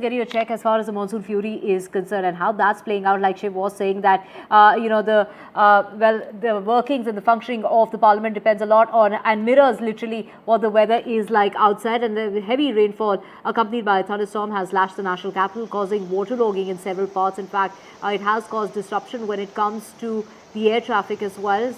Getting a check as far as the monsoon fury is concerned and how that's playing out. Like Shiv was saying that the workings and the functioning of the parliament depends a lot on and mirrors literally what the weather is like outside, and the heavy rainfall accompanied by a thunderstorm has lashed the national capital, causing waterlogging in several parts. In fact, it has caused disruption when it comes to the air traffic as well.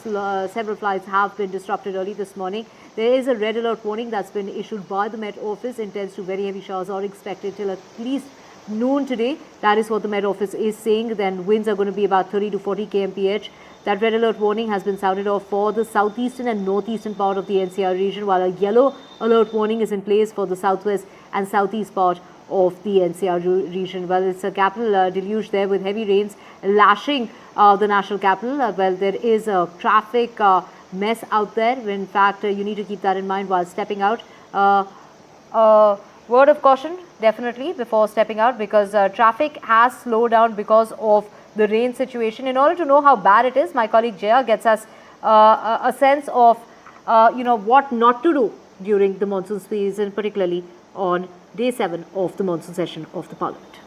Several flights have been disrupted early this morning. There is a red alert warning that's been issued by the Met Office. Intense to very heavy showers are expected till at least noon today. That is what the Met Office is saying. Then winds are going to be about 30 to 40 kmph. That red alert warning has been sounded off for the southeastern and northeastern part of the NCR region, while a yellow alert warning is in place for the southwest and southeast part of the NCR region. Well, it's a capital deluge there with heavy rains lashing the national capital. Well, there is a traffic mess out there. In fact, you need to keep that in mind while stepping out. Word of caution definitely before stepping out, because traffic has slowed down because of the rain situation. In order to know how bad it is, my colleague Jaya gets us a sense of what not to do during the monsoon season, particularly on day 7 of the monsoon session of the parliament.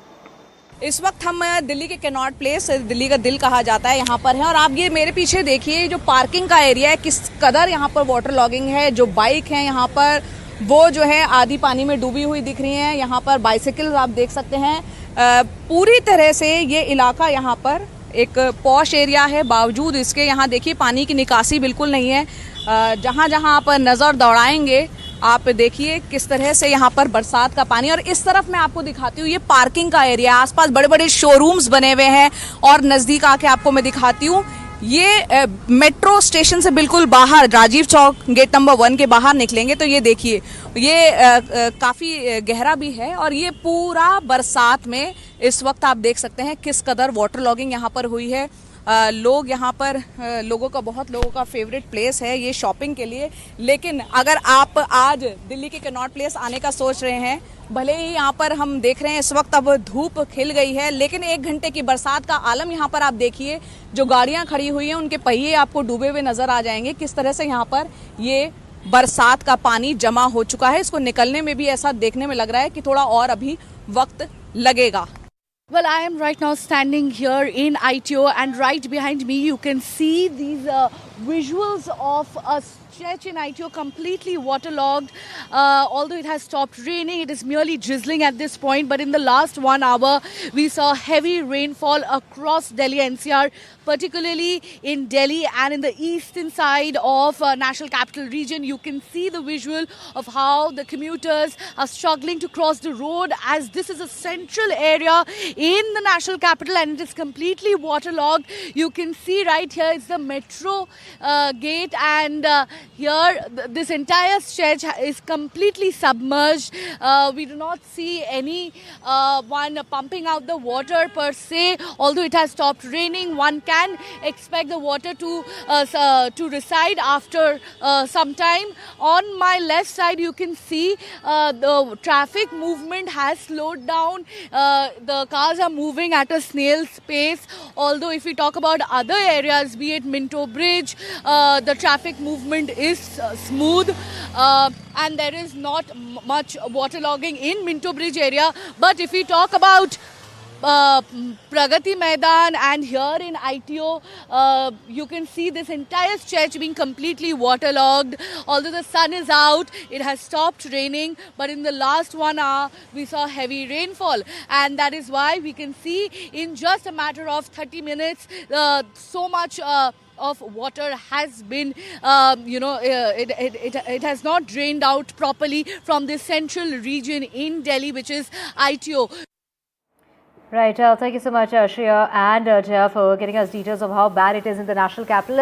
इस वक्त हम दिल्ली के cannot place, Delhi का दिल कहा जाता है, यहाँ पर है। और आप ये मेरे पीछे देखिए, जो पार्किंग का एरिया है, किस कदर यहाँ पर वाटर लॉगिंग है। जो बाइक है यहाँ पर, वो जो है आधी पानी में डूबी हुई दिख रही हैं। यहाँ पर बाइसिकल्स आप देख सकते हैं। पूरी तरह से ये इलाका यहाँ पर एक पॉश एरिया है, बावजूद इसके यहाँ देखिए पानी की निकासी बिल्कुल नहीं है। जहाँ जहाँ आप नज़र दौड़ाएंगे, आप देखिए किस तरह से यहाँ पर बरसात का पानी। और इस तरफ मैं आपको दिखाती हूँ, ये पार्किंग का एरिया, आसपास बड़े बड़े शोरूम्स बने हुए हैं। और नज़दीक आके आपको मैं दिखाती हूँ, ये मेट्रो स्टेशन से बिल्कुल बाहर, राजीव चौक गेट नंबर 1 के बाहर निकलेंगे तो ये देखिए, ये काफ़ी गहरा भी है। और ये पूरा बरसात में इस वक्त आप देख सकते हैं किस कदर वाटर लॉगिंग यहाँ पर हुई है। लोग यहाँ पर, बहुत लोगों का फेवरेट प्लेस है ये शॉपिंग के लिए। लेकिन अगर आप आज दिल्ली के कैनॉट प्लेस आने का सोच रहे हैं, भले ही यहाँ पर हम देख रहे हैं इस वक्त अब धूप खिल गई है, लेकिन 1 घंटे की बरसात का आलम यहाँ पर आप देखिए। जो गाड़ियाँ खड़ी हुई हैं उनके पहिए आपको डूबे हुए नजर आ जाएंगे। किस तरह से यहाँ पर ये बरसात का पानी जमा हो चुका है। इसको निकलने में भी ऐसा देखने में लग रहा है कि थोड़ा और अभी वक्त लगेगा। Well, I am right now standing here in ITO, and right behind me you can see these visuals of a stretch in ITO completely waterlogged. Although it has stopped raining, it is merely drizzling at this point. But in the last 1 hour, we saw heavy rainfall across Delhi NCR, particularly in Delhi and in the eastern side of National Capital Region. You can see the visual of how the commuters are struggling to cross the road, as this is a central area in the National Capital and it is completely waterlogged. You can see right here is the metro gate, and here this entire stretch is completely submerged. We do not see any one pumping out the water per se. Although it has stopped raining, one can expect the water to recede after some time. On my left side you can see the traffic movement has slowed down. The cars are moving at a snail's pace. Although if we talk about other areas, be it Minto Bridge, the traffic movement is smooth, and there is not much waterlogging in Minto Bridge area. But if we talk about Pragati Maidan and here in ITO, you can see this entire stretch being completely waterlogged. Although the sun is out, it has stopped raining, but in the last 1 hour we saw heavy rainfall, and that is why we can see in just a matter of 30 minutes so much of water has been, it has not drained out properly from the central region in Delhi, which is ITO. Right. Thank you so much, Shreya and Jaya, for getting us details of how bad it is in the national capital.